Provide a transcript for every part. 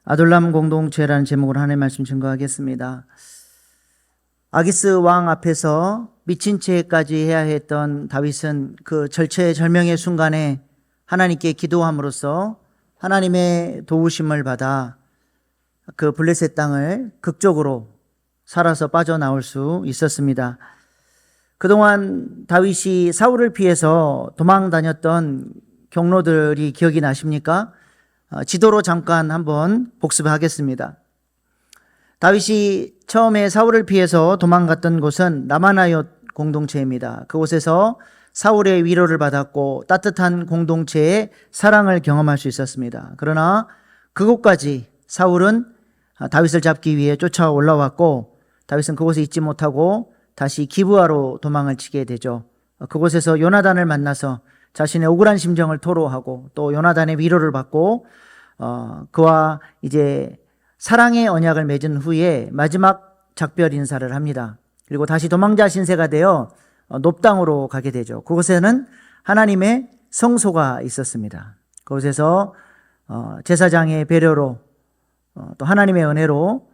아둘람 공동체라는 제목으로 하나님의 말씀 증거하겠습니다. 아기스 왕 앞에서 미친 채까지 해야 했던 다윗은 그 절체절명의 순간에 하나님께 기도함으로써 하나님의 도우심을 받아 그 블레셋 땅을 극적으로 살아서 빠져나올 수 있었습니다. 그동안 다윗이 사울을 피해서 도망 다녔던 경로들이 기억이 나십니까? 지도로 잠깐 한번 복습하겠습니다. 다윗이 처음에 사울을 피해서 도망갔던 곳은 라마나옳 공동체입니다. 그곳에서 사울의 위로를 받았고 따뜻한 공동체의 사랑을 경험할 수 있었습니다. 그러나 그곳까지 사울은 다윗을 잡기 위해 쫓아 올라왔고 다윗은 그곳에 있지 못하고 다시 기브아로 도망을 치게 되죠. 그곳에서 요나단을 만나서 자신의 억울한 심정을 토로하고 또 요나단의 위로를 받고 그와 이제 사랑의 언약을 맺은 후에 마지막 작별 인사를 합니다. 그리고 다시 도망자 신세가 되어 놉당으로 가게 되죠. 그곳에는 하나님의 성소가 있었습니다. 그곳에서 제사장의 배려로 또 하나님의 은혜로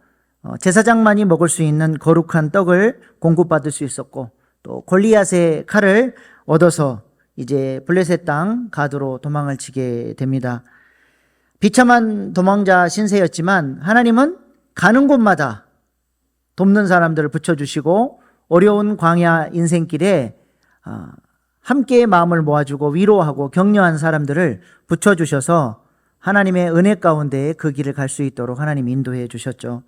제사장만이 먹을 수 있는 거룩한 떡을 공급받을 수 있었고 또 골리앗의 칼을 얻어서 이제 블레셋 땅 가드로 도망을 치게 됩니다. 비참한 도망자 신세였지만 하나님은 가는 곳마다 돕는 사람들을 붙여주시고 어려운 광야 인생길에 함께 마음을 모아주고 위로하고 격려한 사람들을 붙여주셔서 하나님의 은혜 가운데 그 길을 갈 수 있도록 하나님 인도해 주셨죠.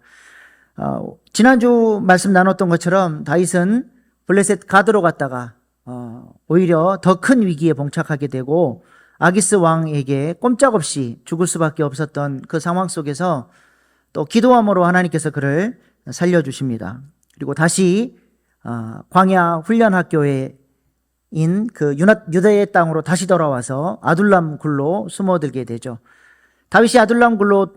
지난주 말씀 나눴던 것처럼 다윗은 블레셋 가드로 갔다가 오히려 더 큰 위기에 봉착하게 되고 아기스 왕에게 꼼짝없이 죽을 수밖에 없었던 그 상황 속에서 또 기도함으로 하나님께서 그를 살려주십니다. 그리고 다시 광야 훈련 학교인 그 유다의 땅으로 다시 돌아와서 아둘람 굴로 숨어들게 되죠. 다윗이 아둘람 굴로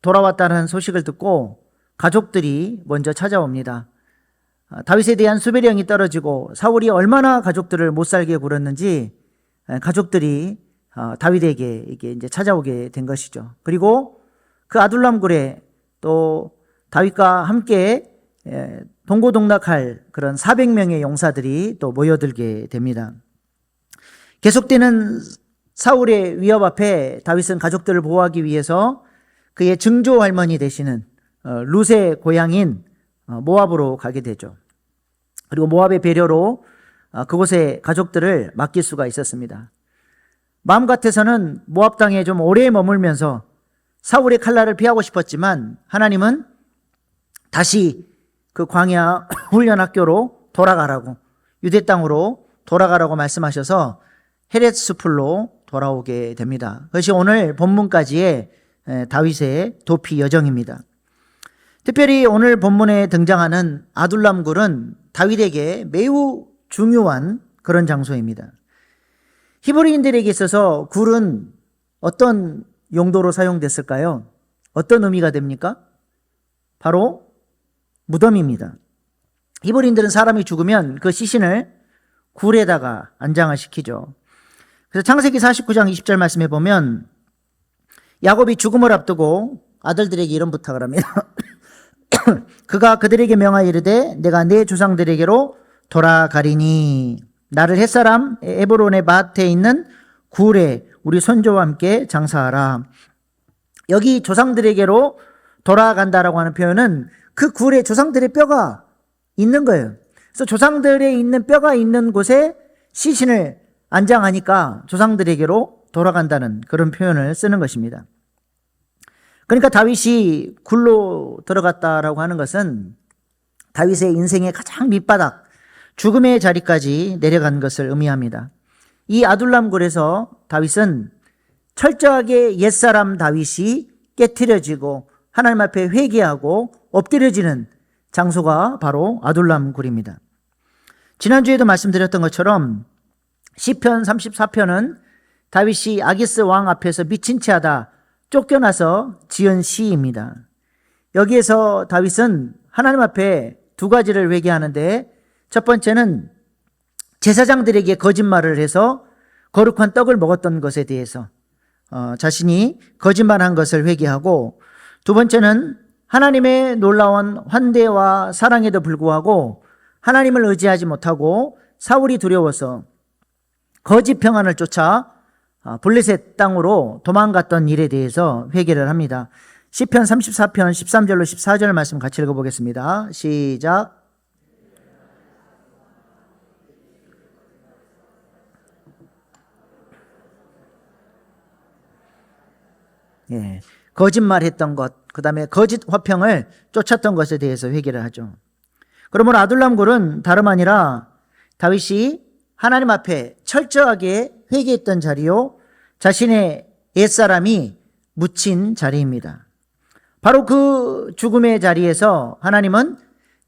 돌아왔다는 소식을 듣고 가족들이 먼저 찾아옵니다. 다윗에 대한 수배령이 떨어지고 사울이 얼마나 가족들을 못 살게 굴었는지 가족들이 다윗에게 이제 찾아오게 된 것이죠. 그리고 그 아둘람 굴에 또 다윗과 함께 동고동락할 그런 400명의 용사들이 또 모여들게 됩니다. 계속되는 사울의 위협 앞에 다윗은 가족들을 보호하기 위해서 그의 증조 할머니 되시는 룻의 고향인 모압으로 가게 되죠. 그리고 모압의 배려로 그곳에 가족들을 맡길 수가 있었습니다. 마음 같아서는 모압 땅에 좀 오래 머물면서 사울의 칼날을 피하고 싶었지만 하나님은 다시 그 광야 훈련 학교로 돌아가라고, 유대 땅으로 돌아가라고 말씀하셔서 헤렛스풀로 돌아오게 됩니다. 그것이 오늘 본문까지의 다윗의 도피 여정입니다. 특별히 오늘 본문에 등장하는 아둘람 굴은 다윗에게 매우 중요한 그런 장소입니다. 히브리인들에게 있어서 굴은 어떤 용도로 사용됐을까요? 어떤 의미가 됩니까? 바로 무덤입니다. 히브리인들은 사람이 죽으면 그 시신을 굴에다가 안장을 시키죠. 그래서 창세기 49장 20절 말씀해 보면 야곱이 죽음을 앞두고 아들들에게 이런 부탁을 합니다. 그가 그들에게 명하여 이르되 내가 내 조상들에게로 돌아가리니 나를 햇사람 에브론의 밭에 있는 굴에 우리 손조와 함께 장사하라. 여기 조상들에게로 돌아간다라고 하는 표현은 그 굴에 조상들의 뼈가 있는 거예요. 그래서 조상들의 있는 뼈가 있는 곳에 시신을 안장하니까 조상들에게로 돌아간다는 그런 표현을 쓰는 것입니다. 그러니까 다윗이 굴로 들어갔다라고 하는 것은 다윗의 인생의 가장 밑바닥, 죽음의 자리까지 내려간 것을 의미합니다. 이 아둘람 굴에서 다윗은 철저하게 옛사람 다윗이 깨트려지고 하나님 앞에 회개하고 엎드려지는 장소가 바로 아둘람 굴입니다. 지난주에도 말씀드렸던 것처럼 시편 34편은 다윗이 아기스 왕 앞에서 미친 채 하다 쫓겨나서 지은 시입니다. 여기에서 다윗은 하나님 앞에 두 가지를 회개하는데 첫 번째는 제사장들에게 거짓말을 해서 거룩한 떡을 먹었던 것에 대해서 자신이 거짓말한 것을 회개하고 두 번째는 하나님의 놀라운 환대와 사랑에도 불구하고 하나님을 의지하지 못하고 사울이 두려워서 거짓 평안을 쫓아 블레셋 땅으로 도망갔던 일에 대해서 회개를 합니다. 시편 34편 13절로 14절 말씀 같이 읽어보겠습니다. 시작. 예, 거짓말했던 것, 그 다음에 거짓 화평을 쫓았던 것에 대해서 회개를 하죠. 그러므로 아둘람 굴은 다름 아니라 다윗이 하나님 앞에 철저하게 회개했던 자리요, 자신의 옛사람이 묻힌 자리입니다. 바로 그 죽음의 자리에서 하나님은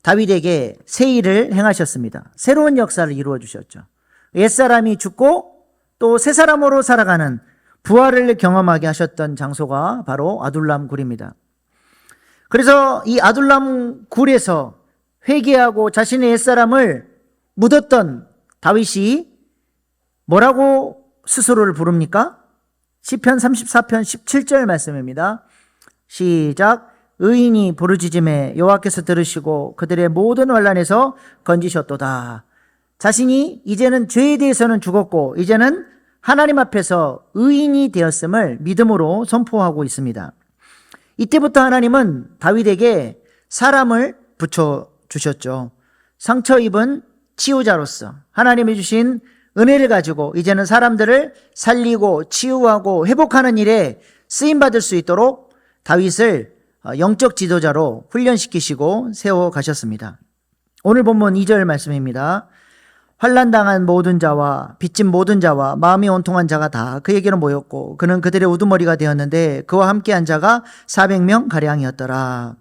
다윗에게 새 일을 행하셨습니다. 새로운 역사를 이루어 주셨죠. 옛사람이 죽고 또 새 사람으로 살아가는 부활을 경험하게 하셨던 장소가 바로 아둘람 굴입니다. 그래서 이 아둘람 굴에서 회개하고 자신의 옛사람을 묻었던 다윗이 뭐라고 스스로를 부릅니까? 시편 34편 17절 말씀입니다. 시작. 의인이 부르짖음에 여호와께서 들으시고 그들의 모든 환난에서 건지셨도다. 자신이 이제는 죄에 대해서는 죽었고 이제는 하나님 앞에서 의인이 되었음을 믿음으로 선포하고 있습니다. 이때부터 하나님은 다윗에게 사람을 붙여주셨죠. 상처 입은 치유자로서 하나님이 주신 은혜를 가지고 이제는 사람들을 살리고 치유하고 회복하는 일에 쓰임받을 수 있도록 다윗을 영적 지도자로 훈련시키시고 세워가셨습니다. 오늘 본문 2절 말씀입니다. 환난당한 모든 자와 빚진 모든 자와 마음이 온통한 자가 다 그에게로 모였고 그는 그들의 우두머리가 되었는데 그와 함께한 자가 400명 가량이었더라.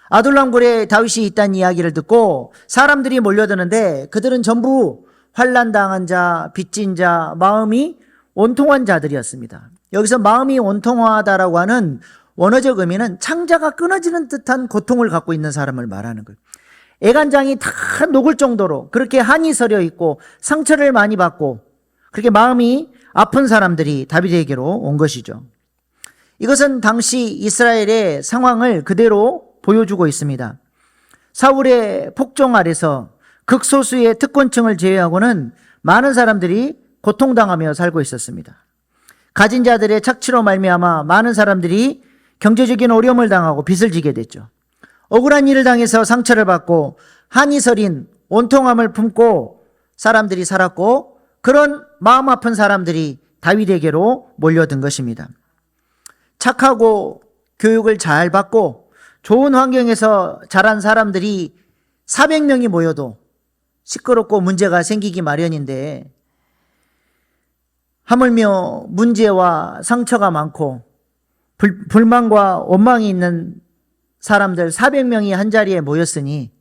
아둘람굴에 다윗이 있다는 이야기를 듣고 사람들이 몰려드는데 그들은 전부 환난당한 자, 빚진 자, 마음이 온통한 자들이었습니다. 여기서 마음이 온통하다라고 하는 원어적 의미는 창자가 끊어지는 듯한 고통을 갖고 있는 사람을 말하는 거예요. 애간장이 다 녹을 정도로 그렇게 한이 서려 있고 상처를 많이 받고 그렇게 마음이 아픈 사람들이 다윗에게로 온 것이죠. 이것은 당시 이스라엘의 상황을 그대로 보여주고 있습니다. 사울의 폭정 아래서 극소수의 특권층을 제외하고는 많은 사람들이 고통당하며 살고 있었습니다. 가진 자들의 착취로 말미암아 많은 사람들이 경제적인 어려움을 당하고 빚을 지게 됐죠. 억울한 일을 당해서 상처를 받고 한이 서린 온통함을 품고 사람들이 살았고 그런 마음 아픈 사람들이 다윗에게로 몰려든 것입니다. 착하고 교육을 잘 받고 좋은 환경에서 자란 사람들이 400명이 모여도 시끄럽고 문제가 생기기 마련인데 하물며 문제와 상처가 많고 불만과 원망이 있는 사람들 400명이 한자리에 모였으니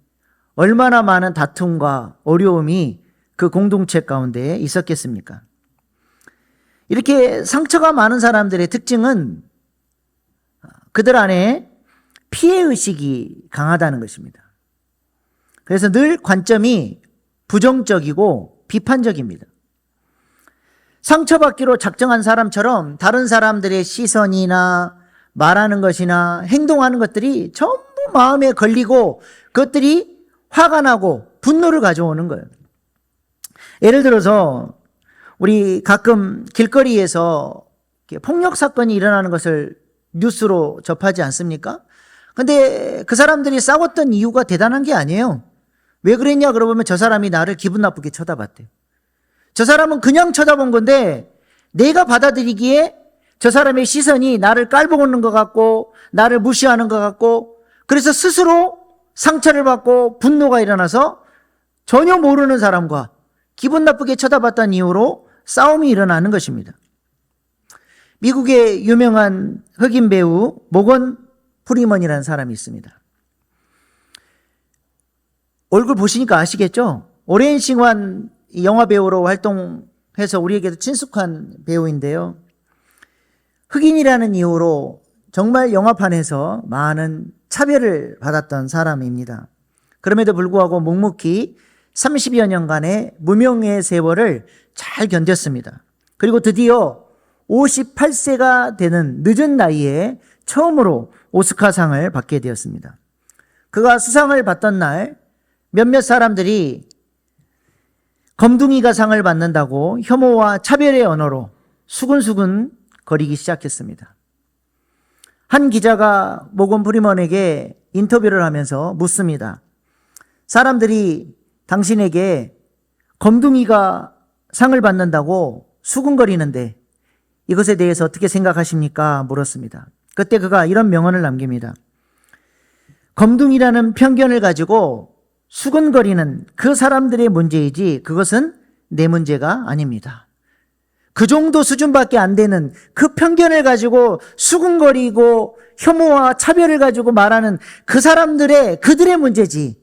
얼마나 많은 다툼과 어려움이 그 공동체 가운데 있었겠습니까? 이렇게 상처가 많은 사람들의 특징은 그들 안에 피해의식이 강하다는 것입니다. 그래서 늘 관점이 부정적이고 비판적입니다. 상처받기로 작정한 사람처럼 다른 사람들의 시선이나 말하는 것이나 행동하는 것들이 전부 마음에 걸리고 그것들이 화가 나고 분노를 가져오는 거예요. 예를 들어서 우리 가끔 길거리에서 폭력 사건이 일어나는 것을 뉴스로 접하지 않습니까? 근데 그 사람들이 싸웠던 이유가 대단한 게 아니에요. 왜 그랬냐 그러면 저 사람이 나를 기분 나쁘게 쳐다봤대요. 저 사람은 그냥 쳐다본 건데 내가 받아들이기에 저 사람의 시선이 나를 깔보는 것 같고 나를 무시하는 것 같고 그래서 스스로 상처를 받고 분노가 일어나서 전혀 모르는 사람과 기분 나쁘게 쳐다봤다는 이유로 싸움이 일어나는 것입니다. 미국의 유명한 흑인 배우 모건 프리먼이라는 사람이 있습니다. 얼굴 보시니까 아시겠죠? 오랜 시간 영화 배우로 활동해서 우리에게도 친숙한 배우인데요. 흑인이라는 이유로 정말 영화판에서 많은 차별을 받았던 사람입니다. 그럼에도 불구하고 묵묵히 30여 년간의 무명의 세월을 잘 견뎠습니다. 그리고 드디어 58세가 되는 늦은 나이에 처음으로 오스카상을 받게 되었습니다. 그가 수상을 받던 날 몇몇 사람들이 검둥이가 상을 받는다고 혐오와 차별의 언어로 수근수근 거리기 시작했습니다. 한 기자가 모건 프리먼에게 인터뷰를 하면서 묻습니다. 사람들이 당신에게 검둥이가 상을 받는다고 수군거리는데 이것에 대해서 어떻게 생각하십니까? 물었습니다. 그때 그가 이런 명언을 남깁니다. 검둥이라는 편견을 가지고 수군거리는 그 사람들의 문제이지 그것은 내 문제가 아닙니다. 그 정도 수준밖에 안 되는 그 편견을 가지고 수군거리고 혐오와 차별을 가지고 말하는 그 사람들의 그들의 문제지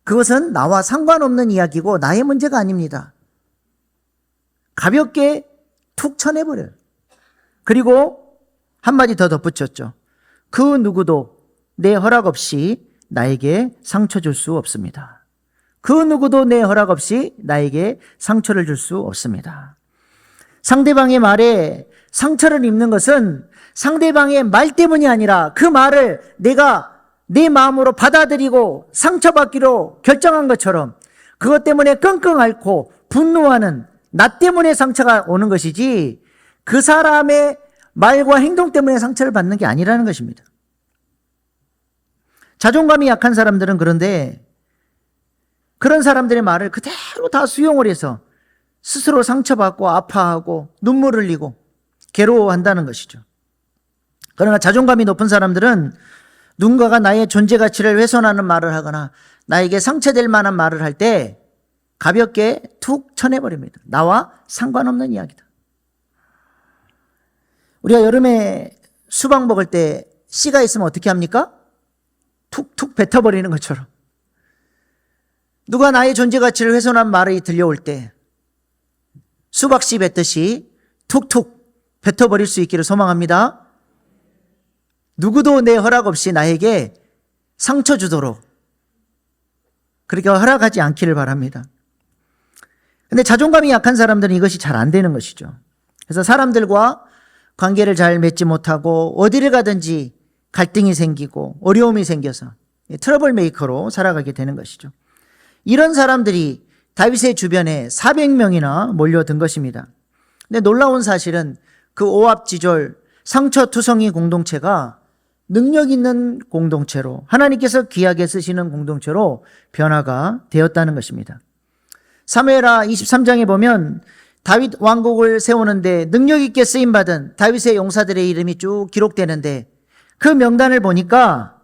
그것은 나와 상관없는 이야기고 나의 문제가 아닙니다. 가볍게 툭 쳐내버려요. 그리고 한마디 더 덧붙였죠. 그 누구도 내 허락 없이 나에게 상처 줄 수 없습니다. 그 누구도 내 허락 없이 나에게 상처를 줄 수 없습니다. 상대방의 말에 상처를 입는 것은 상대방의 말 때문이 아니라 그 말을 내가 내 마음으로 받아들이고 상처받기로 결정한 것처럼 그것 때문에 끙끙 앓고 분노하는 나 때문에 상처가 오는 것이지 그 사람의 말과 행동 때문에 상처를 받는 게 아니라는 것입니다. 자존감이 약한 사람들은 그런데 그런 사람들의 말을 그대로 다 수용을 해서 스스로 상처받고 아파하고 눈물 흘리고 괴로워한다는 것이죠. 그러나 자존감이 높은 사람들은 누군가가 나의 존재 가치를 훼손하는 말을 하거나 나에게 상처될 만한 말을 할 때 가볍게 툭 쳐내버립니다. 나와 상관없는 이야기다. 우리가 여름에 수박 먹을 때 씨가 있으면 어떻게 합니까? 툭툭 뱉어버리는 것처럼 누가 나의 존재 가치를 훼손한 말이 들려올 때 수박씨 뱉듯이 툭툭 뱉어버릴 수 있기를 소망합니다. 누구도 내 허락 없이 나에게 상처 주도록 그렇게 허락하지 않기를 바랍니다. 근데 자존감이 약한 사람들은 이것이 잘 안 되는 것이죠. 그래서 사람들과 관계를 잘 맺지 못하고 어디를 가든지 갈등이 생기고 어려움이 생겨서 트러블 메이커로 살아가게 되는 것이죠. 이런 사람들이 다윗의 주변에 400명이나 몰려든 것입니다. 근데 놀라운 사실은 그 오합지졸 상처투성이 공동체가 능력 있는 공동체로 하나님께서 귀하게 쓰시는 공동체로 변화가 되었다는 것입니다. 사무엘하 23장에 보면 다윗 왕국을 세우는데 능력 있게 쓰임받은 다윗의 용사들의 이름이 쭉 기록되는데 그 명단을 보니까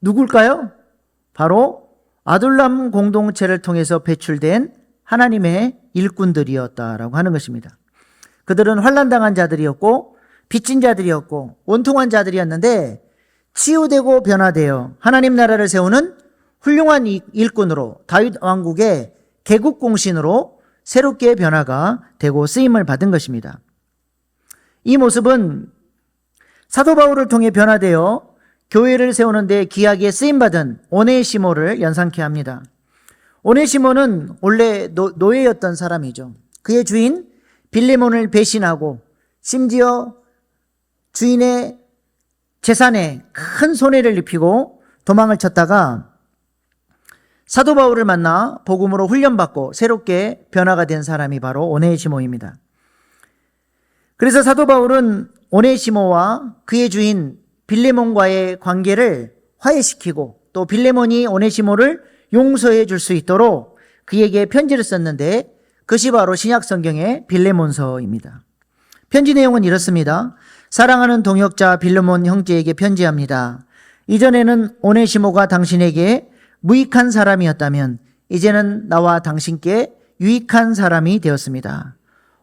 누굴까요? 바로 아둘람 공동체를 통해서 배출된 하나님의 일꾼들이었다라고 하는 것입니다. 그들은 환난당한 자들이었고 빚진 자들이었고 원통한 자들이었는데 치유되고 변화되어 하나님 나라를 세우는 훌륭한 일꾼으로 다윗 왕국의 개국공신으로 새롭게 변화가 되고 쓰임을 받은 것입니다. 이 모습은 사도 바울을 통해 변화되어 교회를 세우는 데 귀하게 쓰임받은 오네시모를 연상케 합니다. 오네시모는 원래 노예였던 사람이죠. 그의 주인 빌레몬을 배신하고 심지어 주인의 재산에 큰 손해를 입히고 도망을 쳤다가 사도 바울을 만나 복음으로 훈련받고 새롭게 변화가 된 사람이 바로 오네시모입니다. 그래서 사도 바울은 오네시모와 그의 주인 빌레몬과의 관계를 화해시키고 또 빌레몬이 오네시모를 용서해 줄 수 있도록 그에게 편지를 썼는데 그것이 바로 신약 성경의 빌레몬서입니다. 편지 내용은 이렇습니다. 사랑하는 동역자 빌레몬 형제에게 편지합니다. 이전에는 오네시모가 당신에게 무익한 사람이었다면 이제는 나와 당신께 유익한 사람이 되었습니다.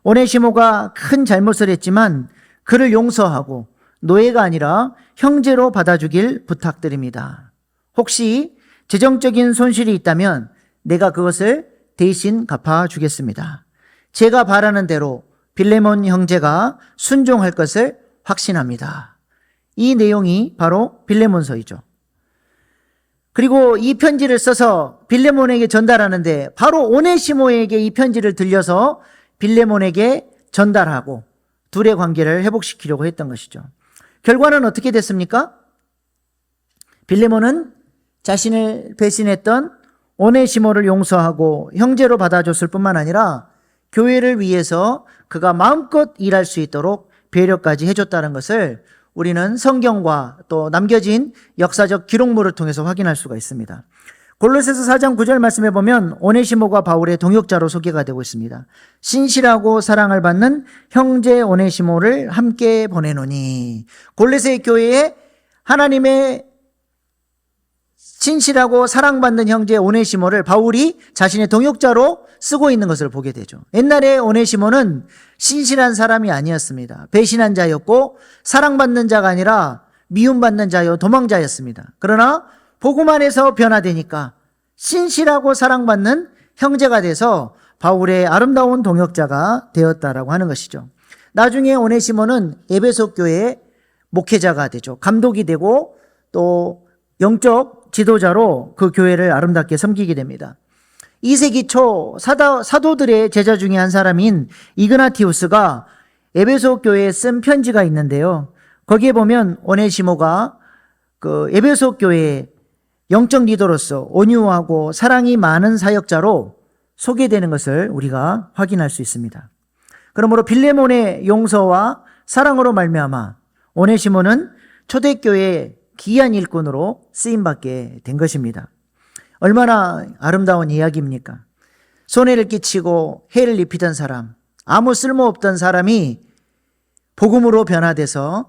오네시모가 큰 잘못을 했지만 그를 용서하고 노예가 아니라 형제로 받아주길 부탁드립니다. 혹시 재정적인 손실이 있다면 내가 그것을 대신 갚아주겠습니다. 제가 바라는 대로 빌레몬 형제가 순종할 것을 확신합니다. 이 내용이 바로 빌레몬서이죠. 그리고 이 편지를 써서 빌레몬에게 전달하는데 바로 오네시모에게 이 편지를 들려서 빌레몬에게 전달하고 둘의 관계를 회복시키려고 했던 것이죠. 결과는 어떻게 됐습니까? 빌레몬은 자신을 배신했던 오네시모를 용서하고 형제로 받아줬을 뿐만 아니라 교회를 위해서 그가 마음껏 일할 수 있도록 배려까지 해줬다는 것을 우리는 성경과 또 남겨진 역사적 기록물을 통해서 확인할 수가 있습니다. 골로새서 4장 9절 말씀에 보면 오네시모가 바울의 동역자로 소개가 되고 있습니다. 신실하고 사랑을 받는 형제 오네시모를 함께 보내노니, 골로새 교회에 하나님의 신실하고 사랑받는 형제 오네시모를 바울이 자신의 동역자로 쓰고 있는 것을 보게 되죠. 옛날에 오네시모는 신실한 사람이 아니었습니다. 배신한 자였고 사랑받는 자가 아니라 미움받는 자요 도망자였습니다. 그러나 복음 안에서 변화되니까 신실하고 사랑받는 형제가 돼서 바울의 아름다운 동역자가 되었다라고 하는 것이죠. 나중에 오네시모는 에베소 교회의 목회자가 되죠. 감독이 되고 또 영적 지도자로 그 교회를 아름답게 섬기게 됩니다. 2세기 초 사도들의 제자 중에 한 사람인 이그나티우스가 에베소 교회에 쓴 편지가 있는데요. 거기에 보면 오네시모가 그 에베소 교회의 영적 리더로서 온유하고 사랑이 많은 사역자로 소개되는 것을 우리가 확인할 수 있습니다. 그러므로 빌레몬의 용서와 사랑으로 말미암아 오네시모는 초대교회의 귀한 일꾼으로 쓰임받게 된 것입니다. 얼마나 아름다운 이야기입니까? 손해를 끼치고 해를 입히던 사람, 아무 쓸모없던 사람이 복음으로 변화돼서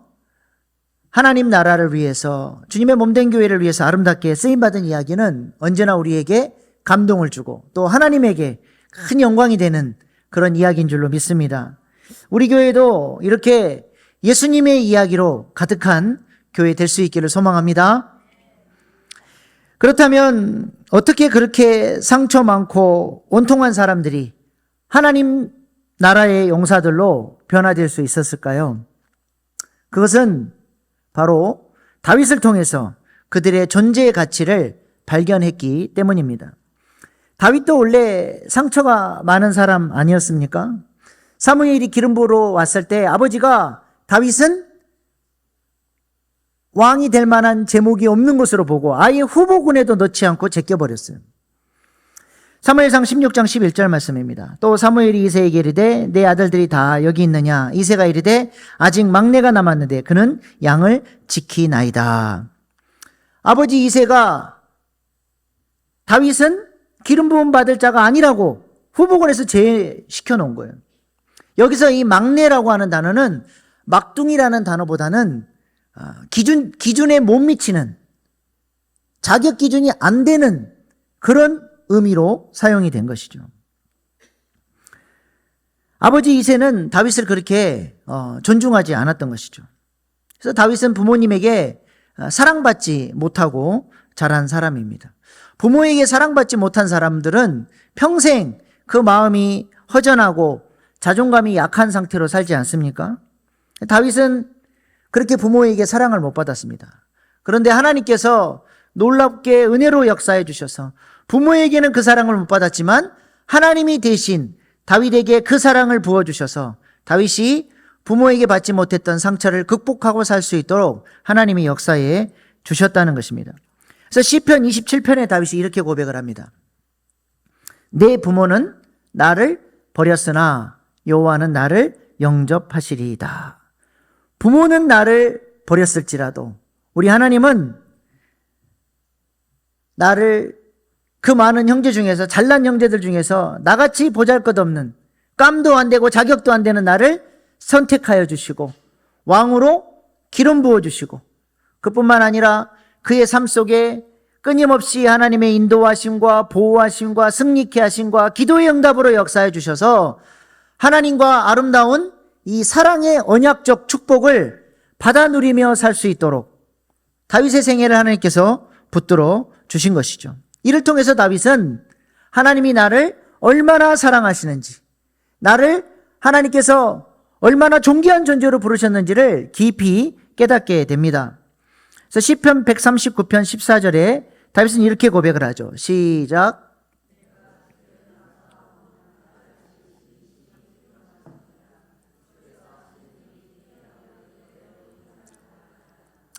하나님 나라를 위해서, 주님의 몸된 교회를 위해서 아름답게 쓰임받은 이야기는 언제나 우리에게 감동을 주고 또 하나님에게 큰 영광이 되는 그런 이야기인 줄로 믿습니다. 우리 교회도 이렇게 예수님의 이야기로 가득한 교회 될 수 있기를 소망합니다. 그렇다면 어떻게 그렇게 상처 많고 원통한 사람들이 하나님 나라의 용사들로 변화될 수 있었을까요? 그것은 바로 다윗을 통해서 그들의 존재의 가치를 발견했기 때문입니다. 다윗도 원래 상처가 많은 사람 아니었습니까? 사무엘이 기름 부으러 왔을 때 아버지가 다윗은 왕이 될 만한 제목이 없는 것으로 보고 아예 후보군에도 넣지 않고 제껴버렸어요. 사무엘상 16장 11절 말씀입니다. 또 사무엘이 이새에게 이르되 내 아들들이 다 여기 있느냐? 이새가 이르되 아직 막내가 남았는데 그는 양을 지키나이다. 아버지 이새가 다윗은 기름 부음 받을 자가 아니라고 후보군에서 제외시켜 놓은 거예요. 여기서 이 막내라고 하는 단어는 막둥이라는 단어보다는 기준에 못 미치는, 자격 기준이 안 되는 그런 의미로 사용이 된 것이죠. 아버지 이새는 다윗을 그렇게 존중하지 않았던 것이죠. 그래서 다윗은 부모님에게 사랑받지 못하고 자란 사람입니다. 부모에게 사랑받지 못한 사람들은 평생 그 마음이 허전하고 자존감이 약한 상태로 살지 않습니까? 다윗은 그렇게 부모에게 사랑을 못 받았습니다. 그런데 하나님께서 놀랍게 은혜로 역사해 주셔서 부모에게는 그 사랑을 못 받았지만 하나님이 대신 다윗에게 그 사랑을 부어주셔서 다윗이 부모에게 받지 못했던 상처를 극복하고 살 수 있도록 하나님이 역사해 주셨다는 것입니다. 그래서 시편 27편에 다윗이 이렇게 고백을 합니다. 내 부모는 나를 버렸으나 여호와는 나를 영접하시리이다. 부모는 나를 버렸을지라도 우리 하나님은 나를 그 많은 형제 중에서, 잘난 형제들 중에서 나같이 보잘것없는, 깜도 안 되고 자격도 안 되는 나를 선택하여 주시고 왕으로 기름 부어 주시고 그뿐만 아니라 그의 삶 속에 끊임없이 하나님의 인도하심과 보호하심과 승리케 하심과 기도의 응답으로 역사해 주셔서 하나님과 아름다운 이 사랑의 언약적 축복을 받아 누리며 살 수 있도록 다윗의 생애를 하나님께서 붙들어 주신 것이죠. 이를 통해서 다윗은 하나님이 나를 얼마나 사랑하시는지, 나를 하나님께서 얼마나 존귀한 존재로 부르셨는지를 깊이 깨닫게 됩니다. 그래서 시편 139편 14절에 다윗은 이렇게 고백을 하죠. 시작.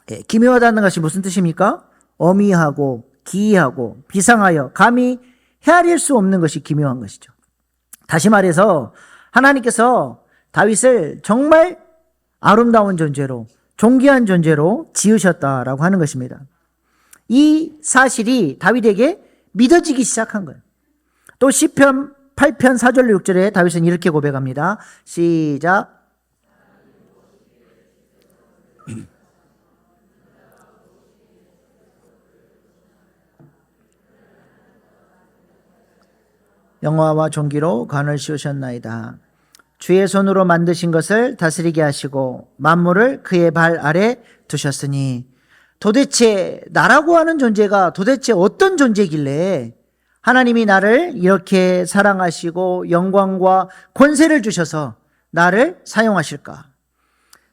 기묘하다는 것이 무슨 뜻입니까? 어미하고 기이하고 비상하여 감히 헤아릴 수 없는 것이 기묘한 것이죠. 다시 말해서 하나님께서 다윗을 정말 아름다운 존재로, 존귀한 존재로 지으셨다라고 하는 것입니다. 이 사실이 다윗에게 믿어지기 시작한 거예요. 또 시편 8편 4절 6절에 다윗은 이렇게 고백합니다. 시작. 영화와 존귀로 관을 씌우셨나이다. 주의 손으로 만드신 것을 다스리게 하시고 만물을 그의 발 아래 두셨으니, 도대체 나라고 하는 존재가 도대체 어떤 존재길래 하나님이 나를 이렇게 사랑하시고 영광과 권세를 주셔서 나를 사용하실까?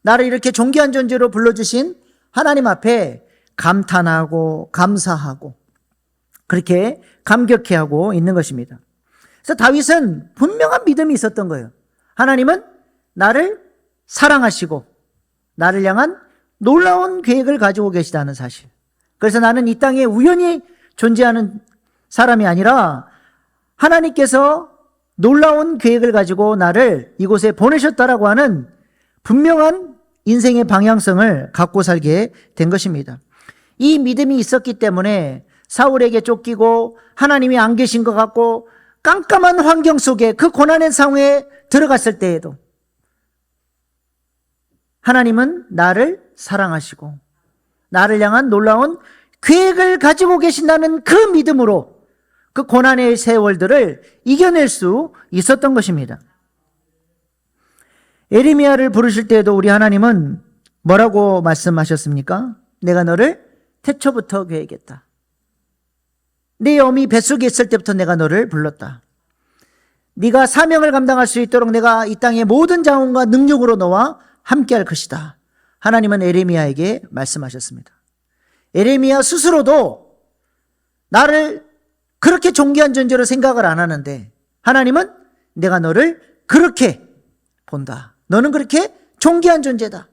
나를 이렇게 존귀한 존재로 불러주신 하나님 앞에 감탄하고 감사하고 그렇게 감격해하고 있는 것입니다. 그래서 다윗은 분명한 믿음이 있었던 거예요. 하나님은 나를 사랑하시고 나를 향한 놀라운 계획을 가지고 계시다는 사실. 그래서 나는 이 땅에 우연히 존재하는 사람이 아니라 하나님께서 놀라운 계획을 가지고 나를 이곳에 보내셨다라고 하는 분명한 인생의 방향성을 갖고 살게 된 것입니다. 이 믿음이 있었기 때문에 사울에게 쫓기고 하나님이 안 계신 것 같고 깜깜한 환경 속에 그 고난의 상황에 들어갔을 때에도 하나님은 나를 사랑하시고 나를 향한 놀라운 계획을 가지고 계신다는 그 믿음으로 그 고난의 세월들을 이겨낼 수 있었던 것입니다. 에레미야를 부르실 때에도 우리 하나님은 뭐라고 말씀하셨습니까? 내가 너를 태초부터 계획했다. 네 어미 뱃속에 있을 때부터 내가 너를 불렀다. 네가 사명을 감당할 수 있도록 내가 이 땅의 모든 자원과 능력으로 너와 함께할 것이다. 하나님은 에레미야에게 말씀하셨습니다. 에레미야 스스로도 나를 그렇게 존귀한 존재로 생각을 안 하는데 하나님은 내가 너를 그렇게 본다. 너는 그렇게 존귀한 존재다.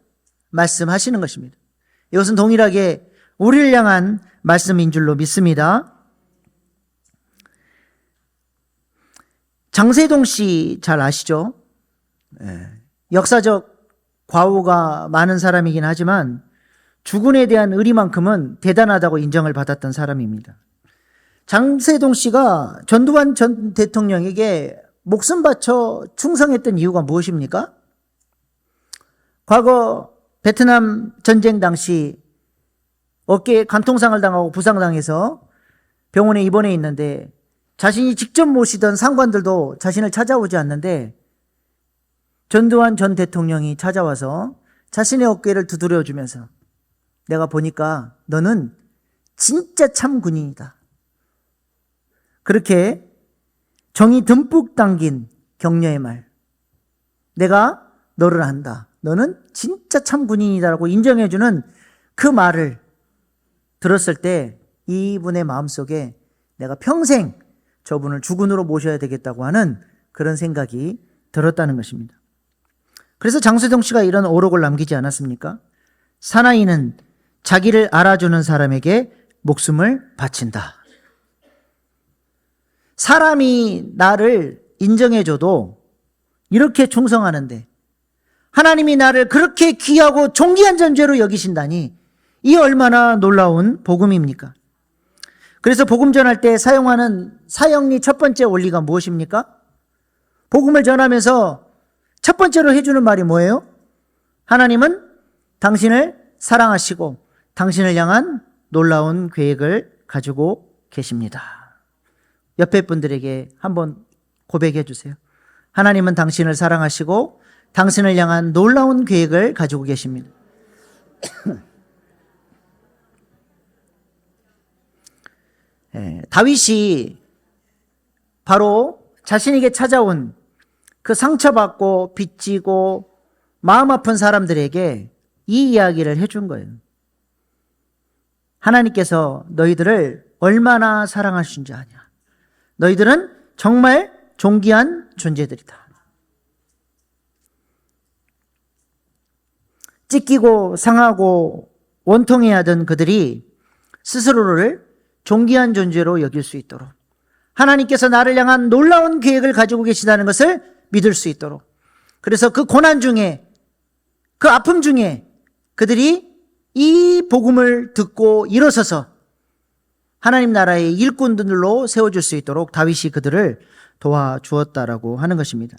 말씀하시는 것입니다. 이것은 동일하게 우리를 향한 말씀인 줄로 믿습니다. 장세동 씨 잘 아시죠? 역사적 과오가 많은 사람이긴 하지만 주군에 대한 의리만큼은 대단하다고 인정을 받았던 사람입니다. 장세동 씨가 전두환 전 대통령에게 목숨 바쳐 충성했던 이유가 무엇입니까? 과거 베트남 전쟁 당시 어깨에 관통상을 당하고 부상당해서 병원에 입원해 있는데 자신이 직접 모시던 상관들도 자신을 찾아오지 않는데 전두환 전 대통령이 찾아와서 자신의 어깨를 두드려 주면서 내가 보니까 너는 진짜 참 군인이다. 그렇게 정이 듬뿍 담긴 격려의 말. 내가 너를 안다. 너는 진짜 참 군인이다라고 인정해주는 그 말을 들었을 때 이분의 마음속에 내가 평생 저분을 주군으로 모셔야 되겠다고 하는 그런 생각이 들었다는 것입니다. 그래서 장세동 씨가 이런 오록을 남기지 않았습니까? 사나이는 자기를 알아주는 사람에게 목숨을 바친다. 사람이 나를 인정해줘도 이렇게 충성하는데 하나님이 나를 그렇게 귀하고 존귀한 존재로 여기신다니 이 얼마나 놀라운 복음입니까? 그래서 복음 전할 때 사용하는 사형리 첫 번째 원리가 무엇입니까? 복음을 전하면서 첫 번째로 해주는 말이 뭐예요? 하나님은 당신을 사랑하시고 당신을 향한 놀라운 계획을 가지고 계십니다. 옆에 분들에게 한번 고백해 주세요. 하나님은 당신을 사랑하시고 당신을 향한 놀라운 계획을 가지고 계십니다. 다윗이 바로 자신에게 찾아온 그 상처받고 빚지고 마음 아픈 사람들에게 이 이야기를 해준 거예요. 하나님께서 너희들을 얼마나 사랑하신지 아냐. 너희들은 정말 존귀한 존재들이다. 찢기고 상하고 원통해하던 그들이 스스로를 존귀한 존재로 여길 수 있도록, 하나님께서 나를 향한 놀라운 계획을 가지고 계시다는 것을 믿을 수 있도록, 그래서 그 고난 중에, 그 아픔 중에 그들이 이 복음을 듣고 일어서서 하나님 나라의 일꾼들로 세워줄 수 있도록 다윗이 그들을 도와주었다라고 하는 것입니다.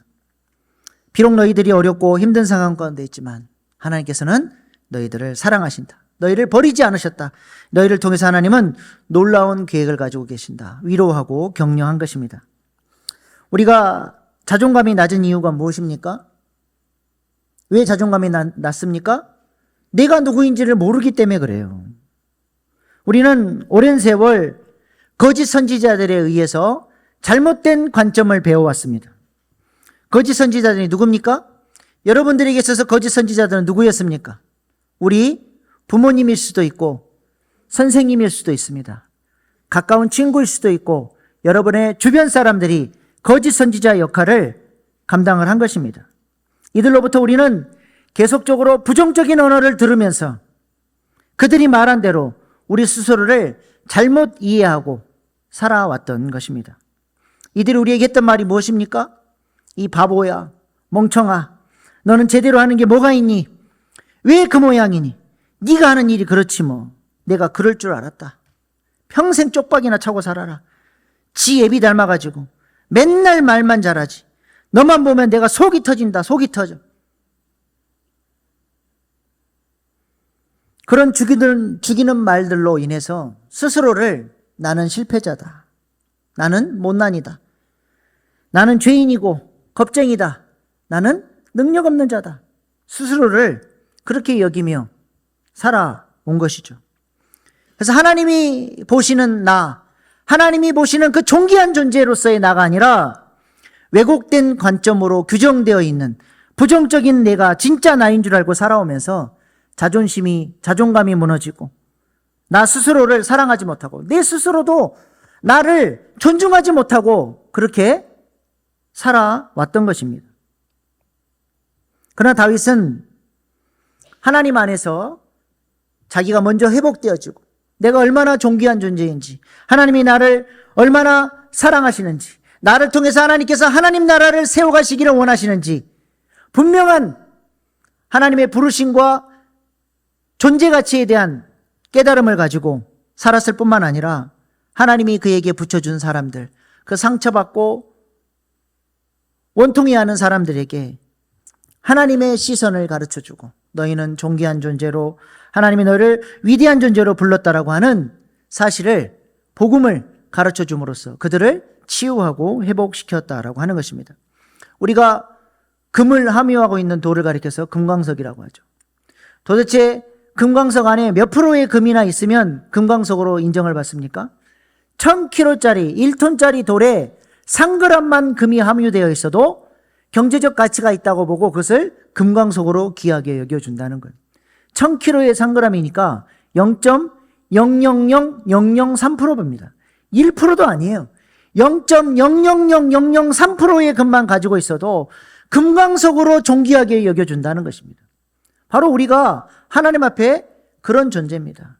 비록 너희들이 어렵고 힘든 상황 가운데 있지만 하나님께서는 너희들을 사랑하신다. 너희를 버리지 않으셨다. 너희를 통해서 하나님은 놀라운 계획을 가지고 계신다. 위로하고 격려한 것입니다. 우리가 자존감이 낮은 이유가 무엇입니까? 왜 자존감이 낮습니까? 내가 누구인지를 모르기 때문에 그래요. 우리는 오랜 세월 거짓 선지자들에 의해서 잘못된 관점을 배워왔습니다. 거짓 선지자들이 누굽니까? 여러분들에게 있어서 거짓 선지자들은 누구였습니까? 우리 부모님일 수도 있고 선생님일 수도 있습니다. 가까운 친구일 수도 있고 여러분의 주변 사람들이 거짓 선지자 역할을 감당을 한 것입니다. 이들로부터 우리는 계속적으로 부정적인 언어를 들으면서 그들이 말한 대로 우리 스스로를 잘못 이해하고 살아왔던 것입니다. 이들이 우리에게 했던 말이 무엇입니까? 이 바보야, 멍청아, 너는 제대로 하는 게 뭐가 있니? 왜 그 모양이니? 네가 하는 일이 그렇지 뭐. 내가 그럴 줄 알았다. 평생 쪽박이나 차고 살아라. 지 애비 닮아가지고 맨날 말만 잘하지. 너만 보면 내가 속이 터진다. 속이 터져. 그런 죽이는 말들로 인해서 스스로를 나는 실패자다. 나는 못난이다. 나는 죄인이고 겁쟁이다. 나는 능력 없는 자다. 스스로를 그렇게 여기며 살아온 것이죠. 그래서 하나님이 보시는 나, 하나님이 보시는 그 존귀한 존재로서의 나가 아니라 왜곡된 관점으로 규정되어 있는 부정적인 내가 진짜 나인 줄 알고 살아오면서 자존감이 무너지고 나 스스로를 사랑하지 못하고 내 스스로도 나를 존중하지 못하고 그렇게 살아왔던 것입니다. 그러나 다윗은 하나님 안에서 자기가 먼저 회복되어지고 내가 얼마나 존귀한 존재인지, 하나님이 나를 얼마나 사랑하시는지, 나를 통해서 하나님께서 하나님 나라를 세워가시기를 원하시는지 분명한 하나님의 부르심과 존재 가치에 대한 깨달음을 가지고 살았을 뿐만 아니라 하나님이 그에게 붙여준 사람들, 그 상처받고 원통해하는 사람들에게 하나님의 시선을 가르쳐주고 너희는 존귀한 존재로 하나님이 너희를 위대한 존재로 불렀다라고 하는 사실을, 복음을 가르쳐줌으로써 그들을 치유하고 회복시켰다라고 하는 것입니다. 우리가 금을 함유하고 있는 돌을 가리켜서 금광석이라고 하죠. 도대체 금광석 안에 몇 프로의 금이나 있으면 금광석으로 인정을 받습니까? 1000kg짜리 1톤짜리 돌에 3g만 금이 함유되어 있어도 경제적 가치가 있다고 보고 그것을 금광석으로 귀하게 여겨준다는 거예요. 1000kg에 3g이니까 0.000003%입니다. 1%도 아니에요. 0.000003%의 금만 가지고 있어도 금광석으로 존귀하게 여겨준다는 것입니다. 바로 우리가 하나님 앞에 그런 존재입니다.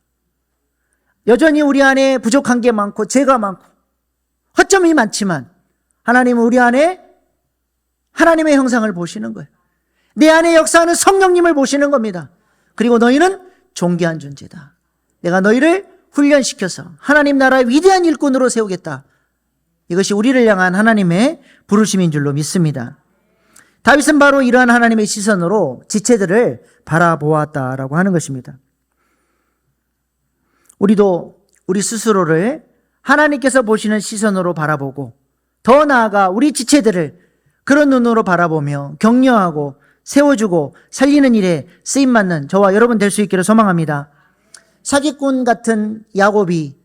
여전히 우리 안에 부족한 게 많고 죄가 많고 허점이 많지만 하나님은 우리 안에 하나님의 형상을 보시는 거예요. 내 안에 역사하는 성령님을 보시는 겁니다. 그리고 너희는 존귀한 존재다. 내가 너희를 훈련시켜서 하나님 나라의 위대한 일꾼으로 세우겠다. 이것이 우리를 향한 하나님의 부르심인 줄로 믿습니다. 다윗은 바로 이러한 하나님의 시선으로 지체들을 바라보았다라고 하는 것입니다. 우리도 우리 스스로를 하나님께서 보시는 시선으로 바라보고 더 나아가 우리 지체들을 그런 눈으로 바라보며 격려하고 세워주고 살리는 일에 쓰임받는 저와 여러분 될 수 있기를 소망합니다. 사기꾼 같은 야곱이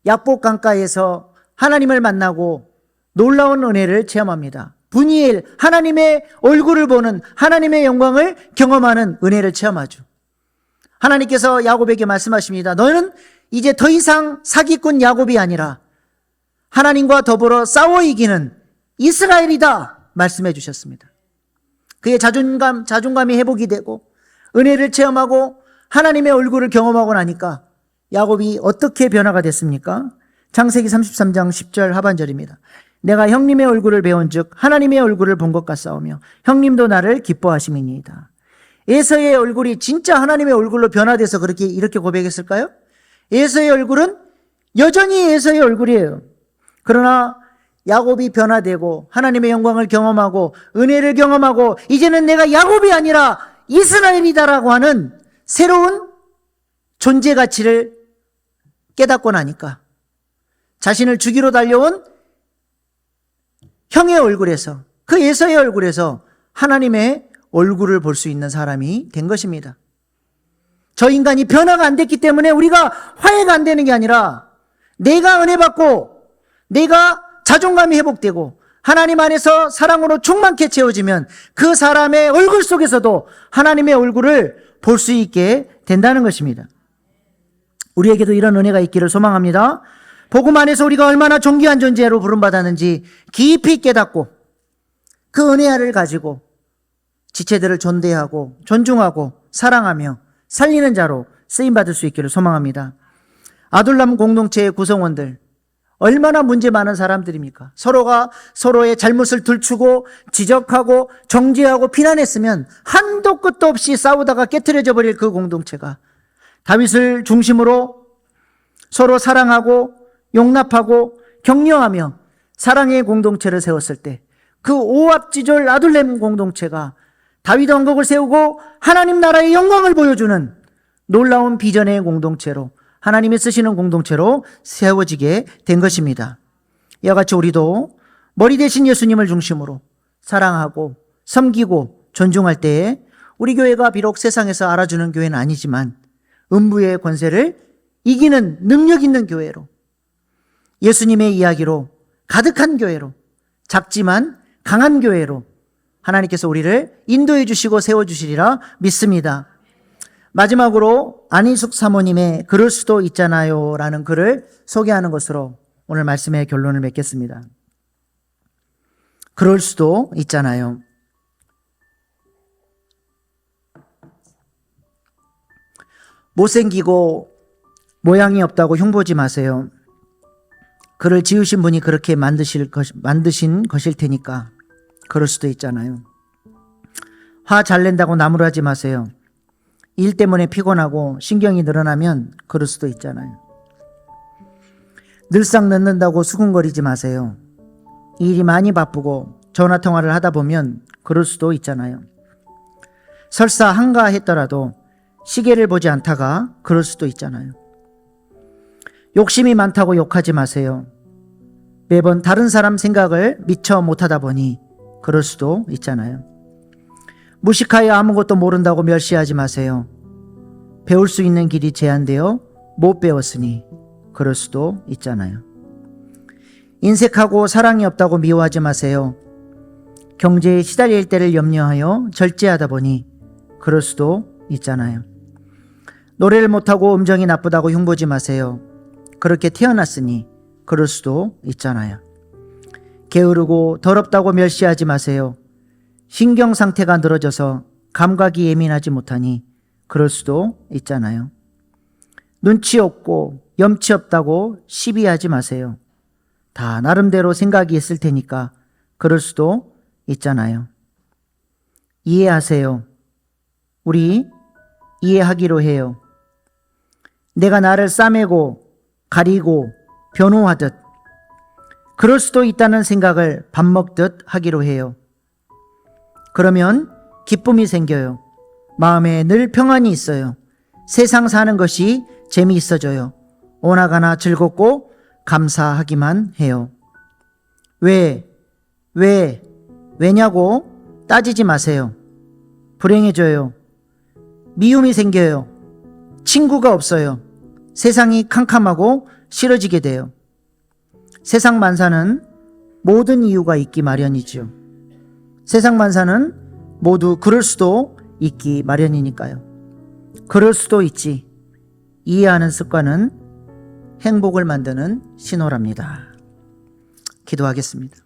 약복 강가에서 하나님을 만나고 놀라운 은혜를 체험합니다. 분이엘, 하나님의 얼굴을 보는, 하나님의 영광을 경험하는 은혜를 체험하죠. 하나님께서 야곱에게 말씀하십니다. 너는 이제 더 이상 사기꾼 야곱이 아니라 하나님과 더불어 싸워 이기는 이스라엘이다 말씀해 주셨습니다. 그의 자존감이 회복이 되고 은혜를 체험하고 하나님의 얼굴을 경험하고 나니까 야곱이 어떻게 변화가 됐습니까? 창세기 33장 10절 하반절입니다. 내가 형님의 얼굴을 배운즉 하나님의 얼굴을 본 것 같사오며 형님도 나를 기뻐하심이니이다. 에서의 얼굴이 진짜 하나님의 얼굴로 변화돼서 이렇게 고백했을까요? 에서의 얼굴은 여전히 에서의 얼굴이에요. 그러나 야곱이 변화되고 하나님의 영광을 경험하고 은혜를 경험하고 이제는 내가 야곱이 아니라 이스라엘이다라고 하는 새로운 존재 가치를 깨닫고 나니까 자신을 죽이러 달려온 형의 얼굴에서, 그 에서의 얼굴에서 하나님의 얼굴을 볼 수 있는 사람이 된 것입니다. 저 인간이 변화가 안 됐기 때문에 우리가 화해가 안 되는 게 아니라 내가 은혜 받고 내가 자존감이 회복되고 하나님 안에서 사랑으로 충만케 채워지면 그 사람의 얼굴 속에서도 하나님의 얼굴을 볼 수 있게 된다는 것입니다. 우리에게도 이런 은혜가 있기를 소망합니다. 복음 안에서 우리가 얼마나 존귀한 존재로 부름받았는지 깊이 깨닫고 그 은혜를 가지고 지체들을 존대하고 존중하고 사랑하며 살리는 자로 쓰임받을 수 있기를 소망합니다. 아둘람 공동체의 구성원들 얼마나 문제 많은 사람들입니까? 서로가 서로의 잘못을 들추고 지적하고 정죄하고 비난했으면 한도 끝도 없이 싸우다가 깨트려져 버릴 그 공동체가 다윗을 중심으로 서로 사랑하고 용납하고 격려하며 사랑의 공동체를 세웠을 때 그 오합지졸 아둘람 공동체가 다윗 왕국을 세우고 하나님 나라의 영광을 보여주는 놀라운 비전의 공동체로 하나님이 쓰시는 공동체로 세워지게 된 것입니다. 이와 같이 우리도 머리 대신 예수님을 중심으로 사랑하고 섬기고 존중할 때에 우리 교회가 비록 세상에서 알아주는 교회는 아니지만 음부의 권세를 이기는 능력 있는 교회로, 예수님의 이야기로 가득한 교회로, 작지만 강한 교회로 하나님께서 우리를 인도해 주시고 세워주시리라 믿습니다. 마지막으로 안희숙 사모님의 그럴 수도 있잖아요 라는 글을 소개하는 것으로 오늘 말씀의 결론을 맺겠습니다. 그럴 수도 있잖아요. 못생기고 모양이 없다고 흉보지 마세요. 그를 지으신 분이 그렇게 만드신 것일 테니까 그럴 수도 있잖아요. 화 잘 낸다고 나무라지 마세요. 일 때문에 피곤하고 신경이 늘어나면 그럴 수도 있잖아요. 늘상 늦는다고 수군거리지 마세요. 일이 많이 바쁘고 전화통화를 하다 보면 그럴 수도 있잖아요. 설사 한가했더라도 시계를 보지 않다가 그럴 수도 있잖아요. 욕심이 많다고 욕하지 마세요. 매번 다른 사람 생각을 미처 못하다 보니 그럴 수도 있잖아요. 무식하여 아무것도 모른다고 멸시하지 마세요. 배울 수 있는 길이 제한되어 못 배웠으니 그럴 수도 있잖아요. 인색하고 사랑이 없다고 미워하지 마세요. 경제에 시달릴 때를 염려하여 절제하다 보니 그럴 수도 있잖아요. 노래를 못하고 음정이 나쁘다고 흉보지 마세요. 그렇게 태어났으니 그럴 수도 있잖아요. 게으르고 더럽다고 멸시하지 마세요. 신경 상태가 늘어져서 감각이 예민하지 못하니 그럴 수도 있잖아요. 눈치 없고 염치 없다고 시비하지 마세요. 다 나름대로 생각이 있을 테니까 그럴 수도 있잖아요. 이해하세요. 우리 이해하기로 해요. 내가 나를 싸매고 가리고 변호하듯 그럴 수도 있다는 생각을 밥 먹듯 하기로 해요. 그러면 기쁨이 생겨요. 마음에 늘 평안이 있어요. 세상 사는 것이 재미있어져요. 오나가나 즐겁고 감사하기만 해요. 왜냐고 따지지 마세요. 불행해져요. 미움이 생겨요. 친구가 없어요. 세상이 캄캄하고 싫어지게 돼요. 세상 만사는 모든 이유가 있기 마련이죠. 세상 만사는 모두 그럴 수도 있기 마련이니까요. 그럴 수도 있지. 이해하는 습관은 행복을 만드는 신호랍니다. 기도하겠습니다.